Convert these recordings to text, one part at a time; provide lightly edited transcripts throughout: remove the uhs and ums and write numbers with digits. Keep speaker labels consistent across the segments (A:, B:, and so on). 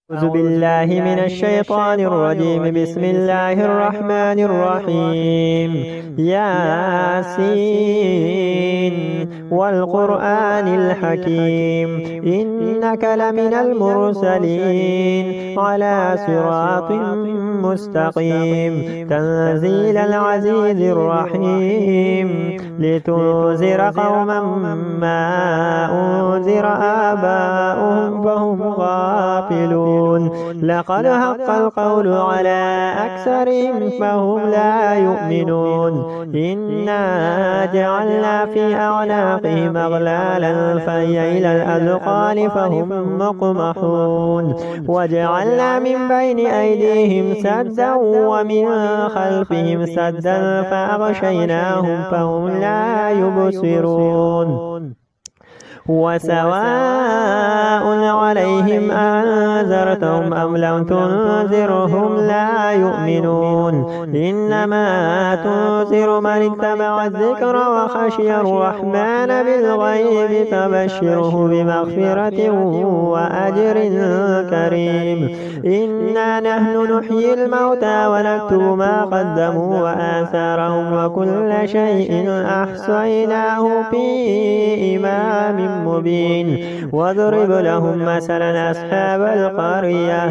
A: أعوذ بالله من الشيطان الرجيم. بسم الله الرحمن الرحيم. ياسين والقرآن الحكيم إنك لمن المرسلين على صراط مستقيم تنزيل العزيز الرحيم لتنذر قوما ما أنذر آباؤهم فهم غافلون. لقد حق القول على أكثرهم فهم لا يؤمنون. إنا جعلنا في أعناقهم أغلالا فهي إلى الأذقان فهم مقمحون. وجعلنا من بين أيديهم سدا ومن خلفهم سدا فأغشيناهم فهم لا يبصرون. وسواء عليهم أنذرتهم أم لم تنذرهم لا يؤمنون. إنما تنذر من اتبع الذكر وخشي الرحمن بالغيب فبشره بمغفرة وأجر كريم. إنا نحن نحيي الموتى ونكتب ما قدموا وآثارهم وكل شيء أحصيناه في إمام مبين. واضرب لهم مثلا أصحاب القرية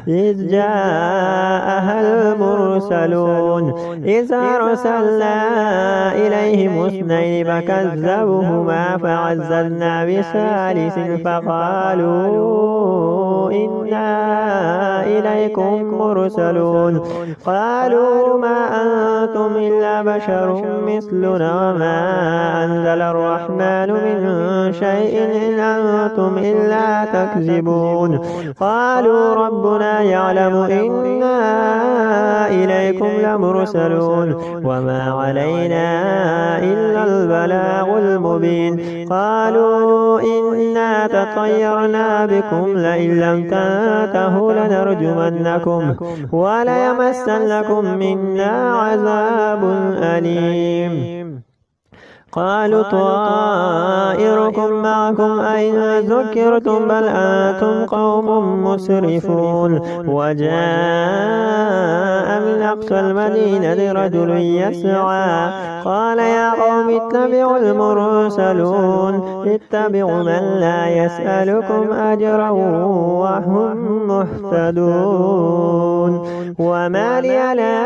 A: إذ جاءها المرسلون إذ أرسلنا إليهم اثنين فكذبوهما فعززنا بثالث فقالوا إنا إليكم مرسلون. قالوا ما أنتم إلا بشر مثلنا وما أنزل الرحمن من شيء إن أنتم إلا تكذبون. قالوا ربنا يعلم إنا إليكم لمرسلون وما علينا إلا البلاغ المبين. قالوا إنا تطيرنا بكم لئن لم تنتهوا لنرجمنكم وليمسنكم منا عذاب أليم. قالوا طائركم معكم أئن ذكرتم بل أنتم قوم مسرفون. وجاء من أقصى المدينة رجل يسعى قال يا قوم اتبعوا المرسلون اتبعوا من لا يسألكم أجرا وهم مهتدون. وما لي لا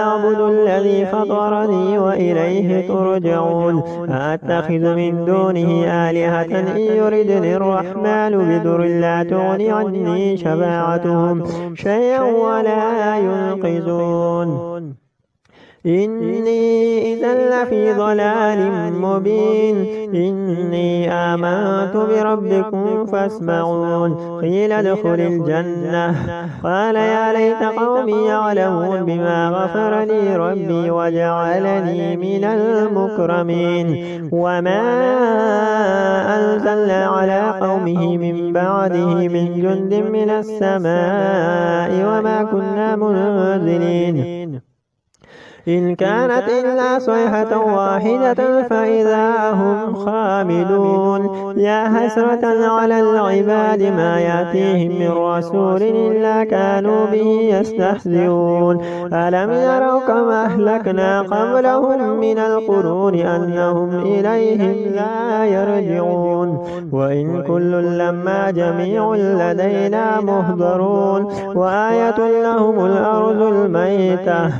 A: أعبد الذي فطرني وإليه ترجعون. أتخذ من دونه آلهة إن يردني الرحمن بضر لا تغني عني شفاعتهم شيئا ولا ينقذون. إني إذا لفي ضلال مبين. إني آمنت بربكم فاسمعون. قيل ادخل الجنة قال يا ليت قومي يعلمون بما غفر لي ربي وجعلني من المكرمين. وما أنزلنا على قومه من بعده من جند من السماء وما كنا منزلين. إن كانت إلا صيحة واحدة فإذا هم خامدون. يا حسرة على العباد ما يأتيهم من رسول إلا كانوا به يستهزئون. ألم يروا كما أهلكنا قبلهم من القرون أنهم إليهم لا يرجعون. وإن كل لما جميع لدينا مهضرون. وآية لهم الأرض الميتة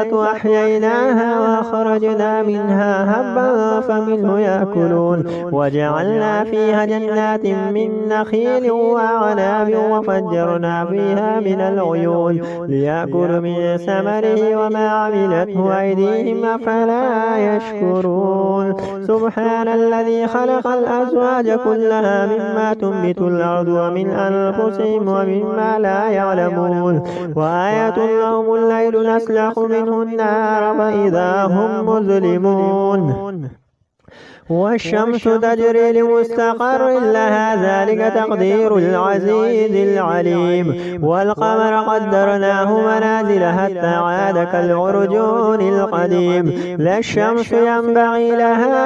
A: وأحييناها وأخرجنا منها هبا فمنه يأكلون. وجعلنا فيها جنات من نخيل وأعناب وفجرنا فيها من العيون ليأكلوا من ثمره وما عملته أيديهم أفلا يشكرون. سبحان الذي خلق الأزواج كلها مما تنبت الأرض ومن أنفسهم ومما لا يعلمون. وآية لهم الليل نسلخ منه النار فإذا هم مظلمون. والشمس تجري لمستقر لها ذلك تقدير العزيز العليم. والقمر قدرناه منازل حتى عاد كالعرجون القديم. لا الشمس ينبغي لها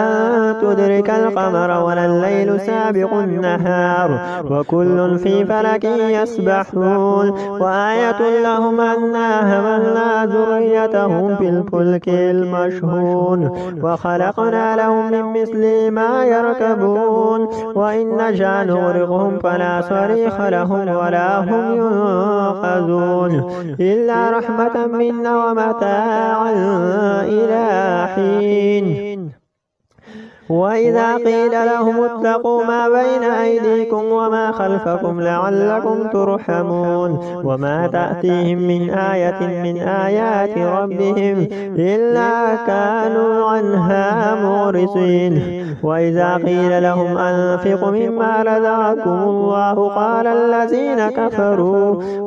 A: أن تدرك القمر ولا الليل سابق النهار وكل في فلك يسبحون. وآية لهم أنا حملنا ذريتهم في الفلك المشحون وخلقنا لهم من مثل ما يركبون وإن نشأ نغرقهم فلا صريخ لهم ولا هم ينقذون إلا رحمة منا ومتاعا إلى حين. وإذا قيل لهم اتقوا ما بين أيديكم وما خلفكم لعلكم ترحمون وما تأتيهم من آية من آيات ربهم إلا كانوا عنها معرضين. وإذا قيل لهم أنفقوا مما رزقكم الله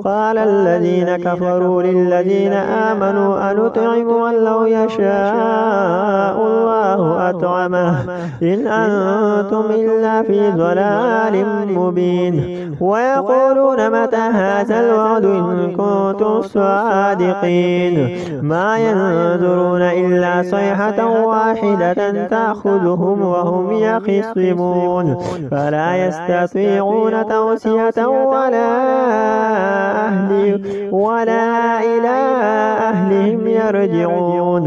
A: قال الذين كفروا للذين آمنوا أنطعم من لو يشاء الله أطعمه إن أنتم إلا في ضلال مبين. ويقولون متى هذا الوعد إن كنتم صادقين ما ينظرون إلا صيحة واحدة تأخذهم وهم يخصمون فلا يستطيعون توصية ولا إلى أهلهم يرجعون.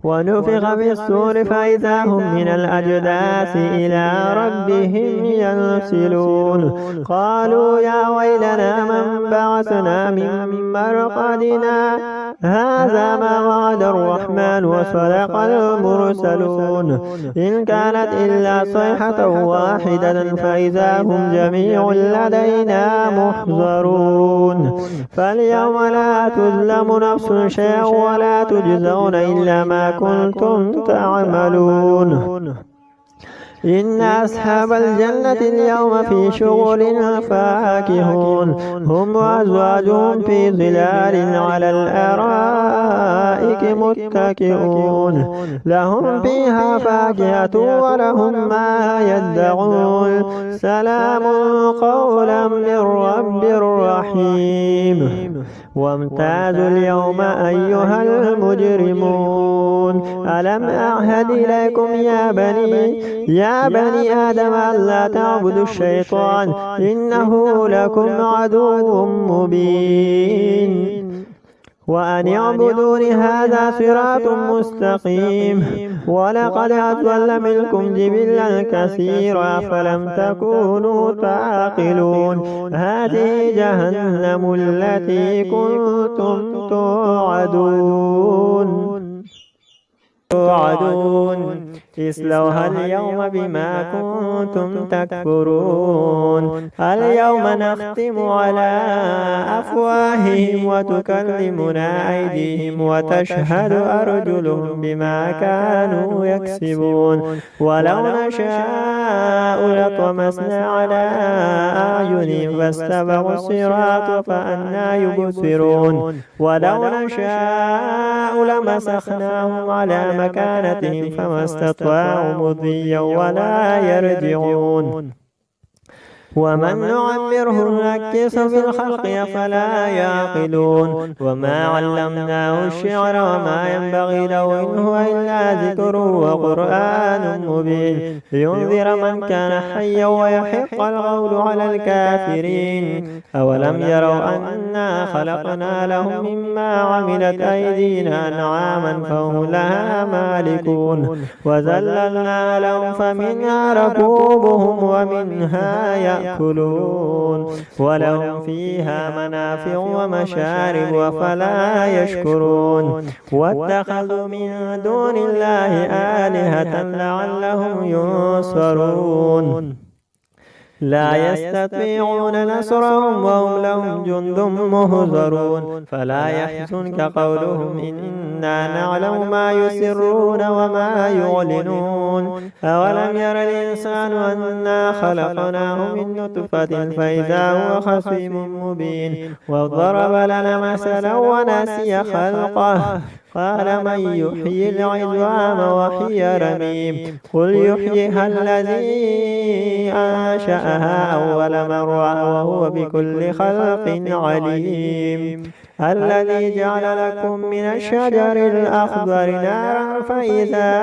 A: ونفخ في الصور فإذا هم من الأجداث إلى ربهم ينسلون. قالوا يا ويلنا من بعثنا من مرقدنا هذا ما وعد الرحمن وصدق المرسلون إن كانت إلا صيحة واحدة فإذا هم جميع لدينا محضرون. فاليوم لا تظلم نفس شيئا ولا تجزون إلا ما كنتم تعملون. إن أصحاب الجنة اليوم في شغل فاكهون هم وأزواجهم في ظلال على الأرائك متكئون لهم فيها فاكهة ولهم ما يدعون سلام قولا من رب رحيم. وامتازوا اليوم أيها المجرمون ألم أعهد إليكم يا بني آدم ألا تعبدوا الشيطان إنه لكم عدو مبين وأن اعبدون هذا صراط مستقيم. ولقد أضل منكم جبلا كثيرا فلم تكونوا تعقلون هذه جهنم التي كنتم توعدون اصلوها اليوم بما كنتم تكفرون. اليوم نختم على أفواههم وتكلمنا أيديهم وتشهد أرجلهم بما كانوا يكسبون. ولو نشاء لطمسنا على أعينهم فاستبقوا الصراط فأنى يبصرون. ولو نشاء لمسخناهم على مكانتهم فما استطاعوا مضيا ولا يرجعون. ومن نعمره نكس في الخلق أفلا يعقلون. وما علمناه الشعر وما ينبغي له إن هو إلا ذكر وقرآن مبين لينذر من كان حيا ويحق القول على الكافرين. أولم يروا أنا خلقنا لهم مما عملت أيدينا أنعاما فهم لها مالكون وذللنا لهم فمنها ركوبهم ومنها يأكلون ولهم فيها منافع ومشارب أفلا يشكرون. واتخذوا من دون الله آلهة لعلهم ينصرون لا يستطيعون نصرهم وهم لهم جند مهزرون. فلا يحزنك قولهم إن إنا نعلم ما يسرون وما يعلنون أولم ير الإنسان أنا خلقناه من نطفة فإذا هو خصيم مبين وضرب لنا مثلا ونسي خلقه قال من يحيي العظام وهي رميم قل يحييها الذي أنشأها أول مرة وهو بكل خلق عليم الذي جعل لكم من الشجر الأخضر نارا فإذا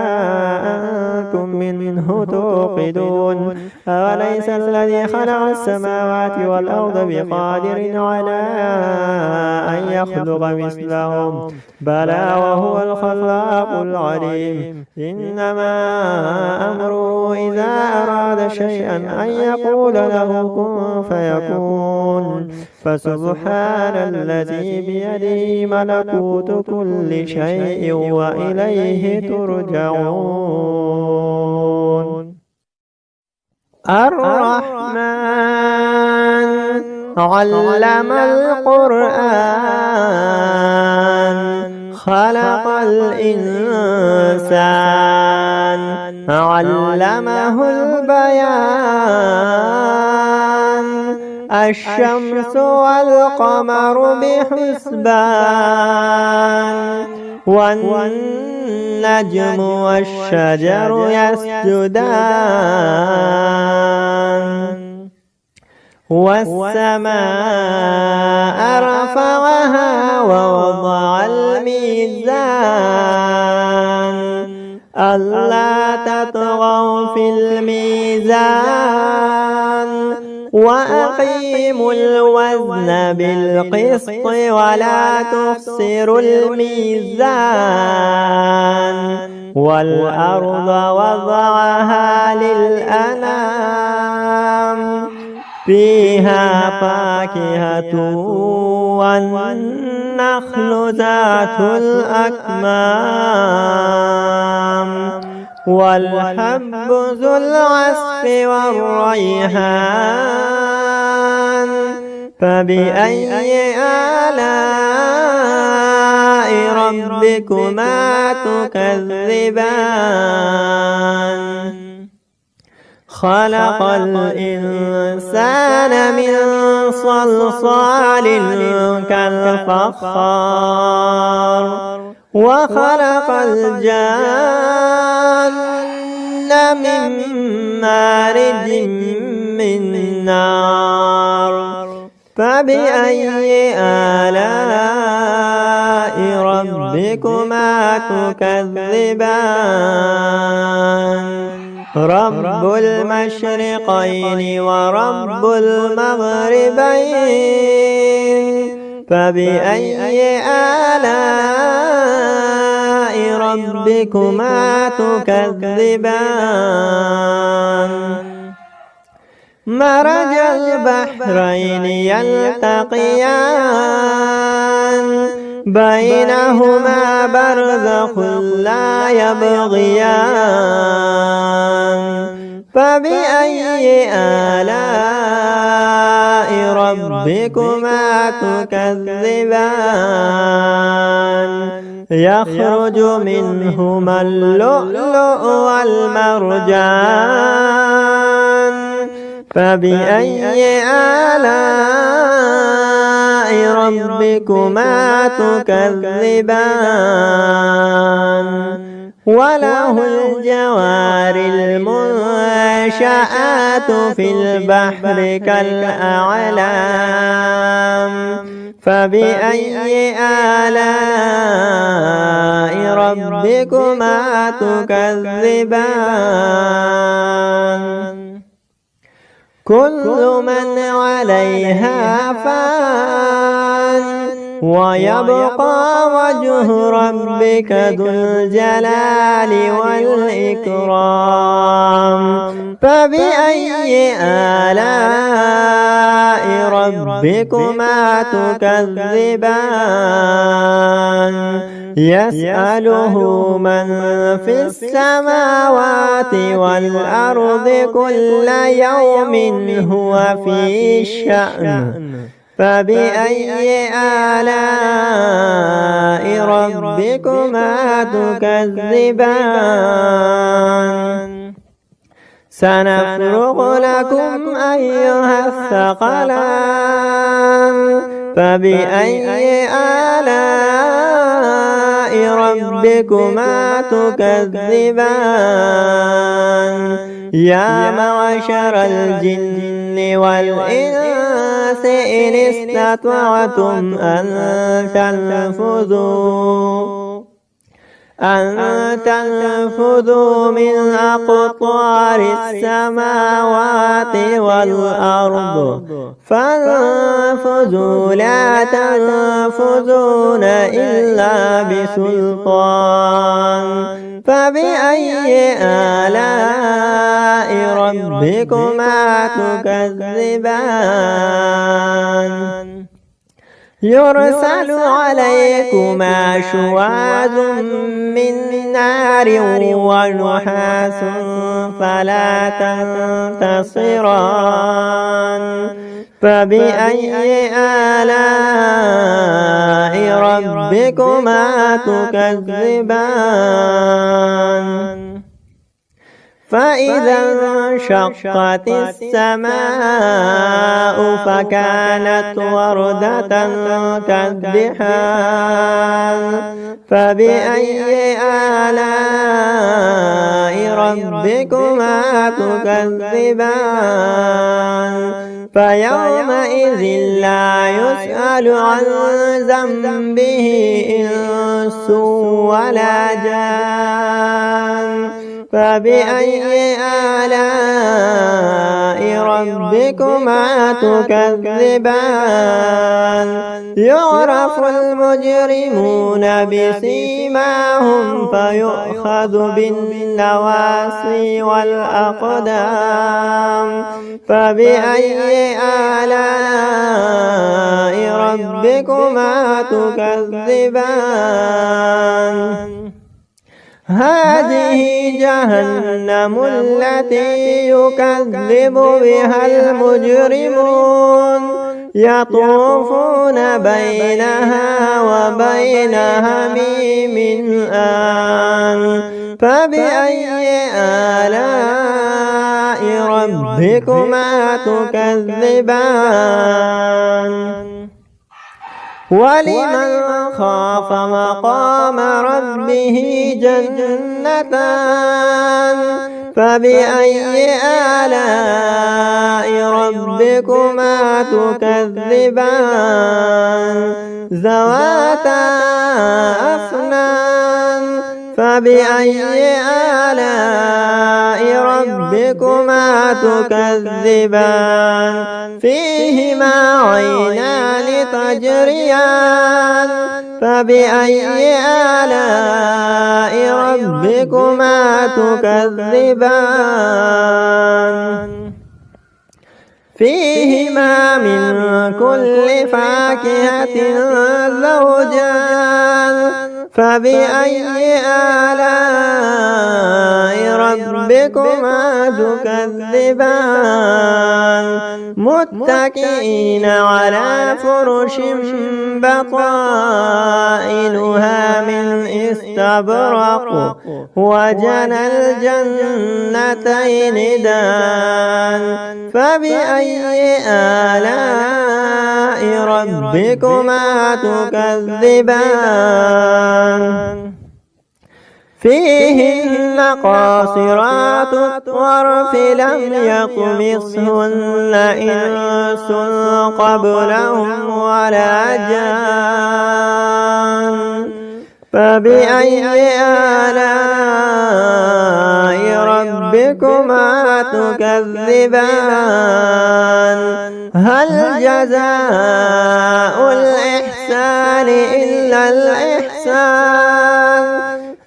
A: أنتم منه توقدون أوليس الذي خلق السماوات والأرض بقادر على أن يخلق مثلهم بلى وهو الخلاق العليم إنما أمره إذا أراد شيئا أن يقول له كن فيكون فسبحان الذي بيده ملكوت كل شيء وإليه ترجعون الرحمن علم القرآن خلق الإنسان علمه البيان الشمس والقمر بحسبان والنجم والشجر يسجدان والسماء رفعها ووضع الميزان ألا تطغوا في الميزان وأقيموا الوزن بالقسط ولا تخسروا الميزان والأرض وضعها للأنام فيها فاكهة والنخل ذات الأكمام والحب ذو العصف والريحان فبأي آلاء ربكما تكذبان خلق الإنسان من صلصال كالفخار وخلق الجان من مارج من نار فبأي آلاء ربكما تكذبان رب المشرقين ورب المغربين فبأي آلاء ربكما تكذبان مرج البحرين يلتقيان بينهما برزخ لا يبغيان فبأي آلاء ربكما تكذبان يخرج منهما اللؤلؤ والمرجان فبأي آلاء ربكما تكذبان وله الجوار المنشآت في البحر كالأعلام فبأي آلاء ربكما تكذبان كل من عليها فان ويبقى وجه ربك ذو الجلال والإكرام فبأي آلاء ربكما تكذبان يسأله من في السماوات والأرض كل يوم هو في شأن فبأي آلاء ربكما تكذبان سنفرغ لكم أيها الثقلان فبأي آلاء ربكما تكذبان يا معشر الجن والإنس إن استطعتم أن تنفذوا من أقطار السماوات والأرض فانفذوا لا تنفذون إلا بسلطان فبأي آلاء ربكما تكذبان يرسل عليكما شواظ من نار ونحاس فلا تنتصران فبأي آلاء ربكما تكذبان فإذا انشقت السماء فكانت وردة كالدحان فبأي آلاء ربكما تكذبان فيومئذ لا يسأل عن ذنبه إنس ولا جان فبأي آلاء ربكما تكذبان يعرف المجرمون بسيماهم فيؤخذ بالنواصي والأقدام فبأي آلاء ربكما تكذبان هذه جهنم التي يكذب بها المجرمون يطوفون بينها وبين حميم آن فبأي آلاء ربكما تكذبان ولمن خاف مقام ربه جنتان فبأي آلاء ربكما تكذبان ذواتا أفنان فبأي آلاء ربكما تكذبان فيهما عينان تجريان فبأي آلاء ربكما تكذبان فيهما من كل فاكهة زوجان فبأي آلاء ربكما تكذبان متكئين على فرش بطائنها من استبرق وجنى الجنتين دان فبأي آلاء ربكما تكذبان فيهن قاصرات الطرف لم يطمثهن إنس قبلهم ولا جان فبأي آلاء ربكما تكذبان هل جزاء الإحسان إلا الإحسان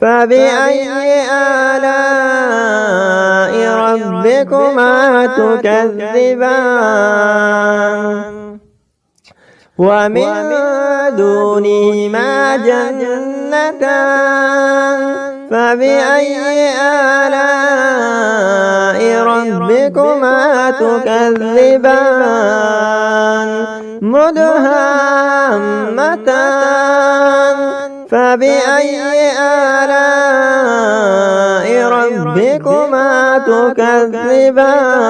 A: فبأي آلاء ربكما تكذبان ومن دونهما جنتان فبأي آلاء ربكما تكذبان مدهامتان فبأي آلاء ربكما تكذبان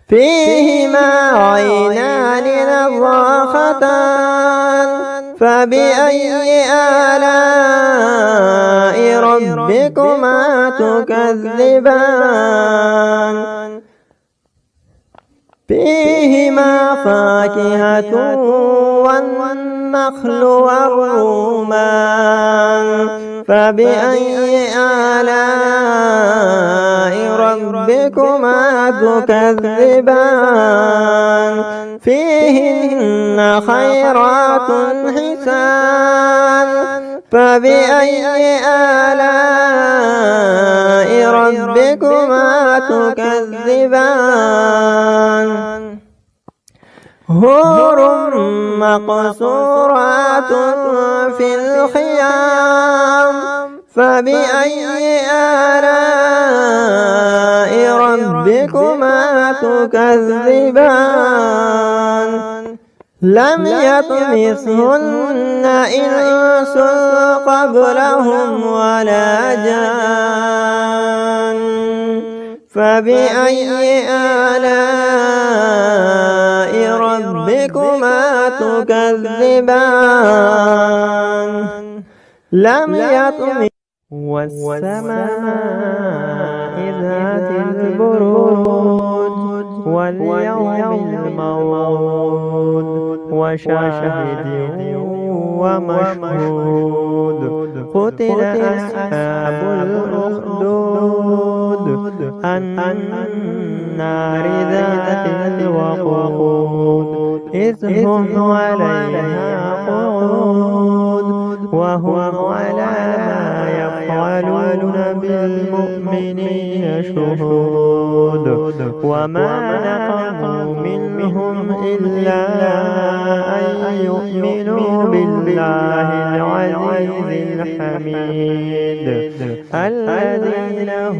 A: فيهما عينان نضاختان فبأي آلاء ربكما تكذبان فيهما فاكهة والنخل والرمان فبأي آلاء ربكما تكذبان فيهن خيرات حسان فبأي آلاء ربكما تكذبان حور مقصورات في الخيام فبأي آلاء ربكما تكذبان لم يطمثهن إنس قبلهم ولا جان فبأي آلاء ربكما تكذبان لم يطمث والسماء ذات البروج واليوم الموعود وشاهد ومشهود قتل أصحاب الأخدود النار ذات الوقود إذ هم عليها قعود وهم على ما يفعلون بالمؤمنين شهود وما نقموا منهم إلا أن يؤمنوا بالله العزيز الحميد الذي له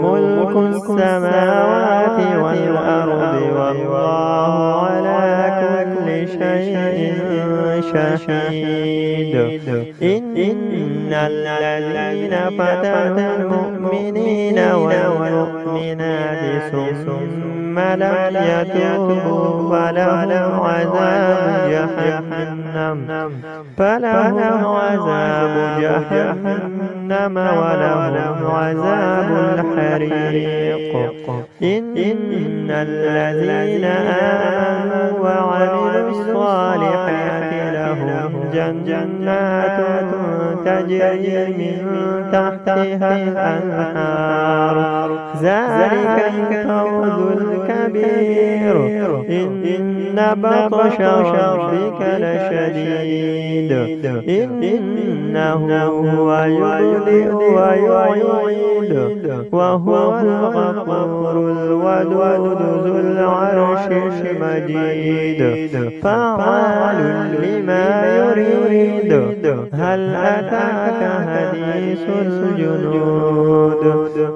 A: ملك السماوات والأرض والله على كل شيء شهيد إن الذين فتنوا المؤمنين والمؤمنات ثم لم يتوبوا فلهم عذاب جهنم ولهم عذاب الحريق إن الذين آمنوا وعملوا الصالحات لهم جنات تجري من تحتها الأنهار ذلك الفوز الكبير إن بطش ربك لشديد إنه هو يبدئ ويعيد وهو الغفور الودود ذو العرش المجيد فعال لما يريد هل أتاك حديث الجنود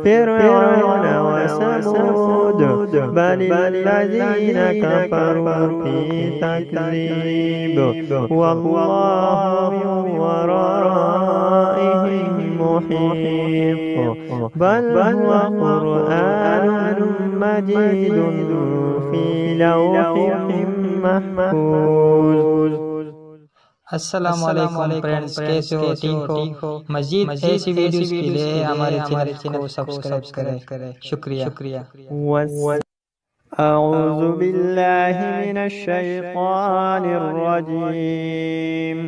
A: فرعون وثمود بل الذين كفروا في تكذيب والله من ورائهم محيط بل هو قرآن مجيد في لوح محفوظ।
B: अस्सलाम वालेकुम फ्रेंड्स, कैसे हो? ठीक हो? मजीद ऐसी वीडियोस के लिए हमारे चैनल को सब्सक्राइब करें। शुक्रिया।
A: أعوذ بالله من الشيطان الرجيم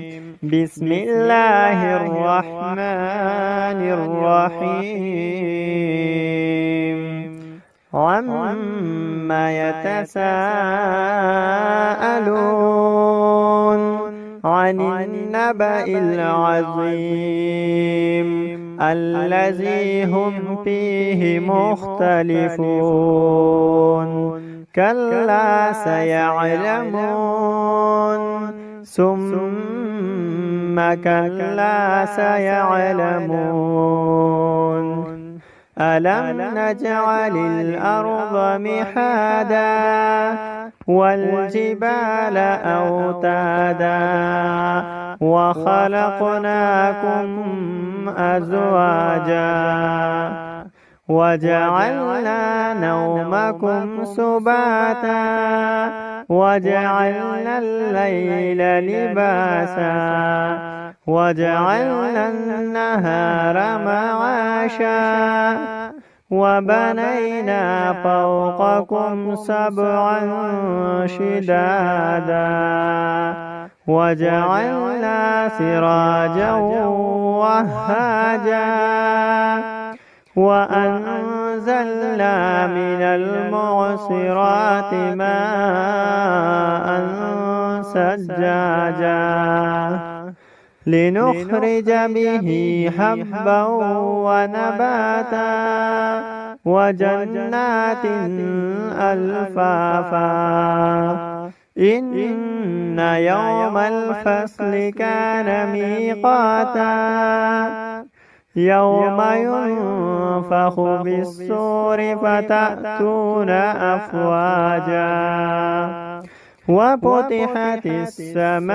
A: بسم الله الرحمن الرحيم عما يتساءلون عن النبأ العظيم الذي هم فيه مختلفون كلا سيعلمون ثم ثم كلا سيعلمون ألم نجعل الأرض مهادا والجبال أوتادا وخلقناكم أزواجا وجعلنا نومكم سباتا وجعلنا الليل لباسا وجعلنا النهار معاشا وبنينا فوقكم سبعا شدادا وجعلنا سراجا وهاجا وأنزلنا من المعصرات ماء ثجاجا لنخرج به حبا ونباتا وجنات ألفافا إن يوم الفصل كان ميقاتا يوم ينفخ بالصور فتأتون أفواجا وفتحت السماء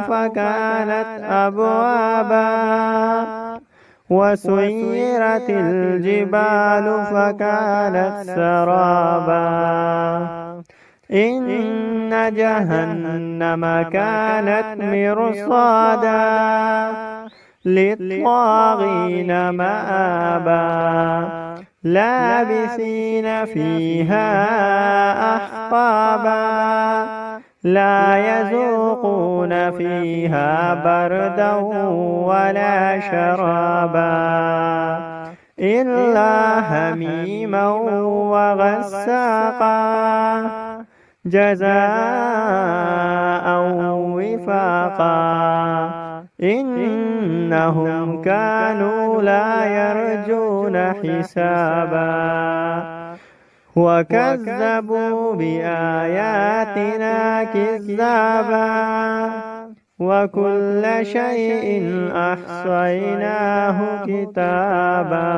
A: فكانت أبوابا وسيرت الجبال فكانت سرابا إن جهنم كانت مرصادا للطاغين مآبا لابثين فيها أحقابا لا يذوقون فيها بردا ولا شرابا إلا حميما وغساقا جزاء وفاقا إنهم كانوا لا يرجون حسابا وكذبوا بآياتنا كذابا وكل شيء أحصيناه كتابا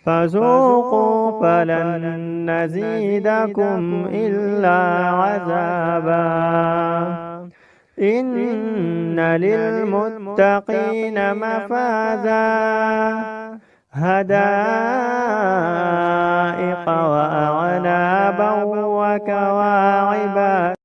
A: فذوقوا فلن نزيدكم إلا عذابا إن للمتقين مفازا هدائق وأعنابا وكواعب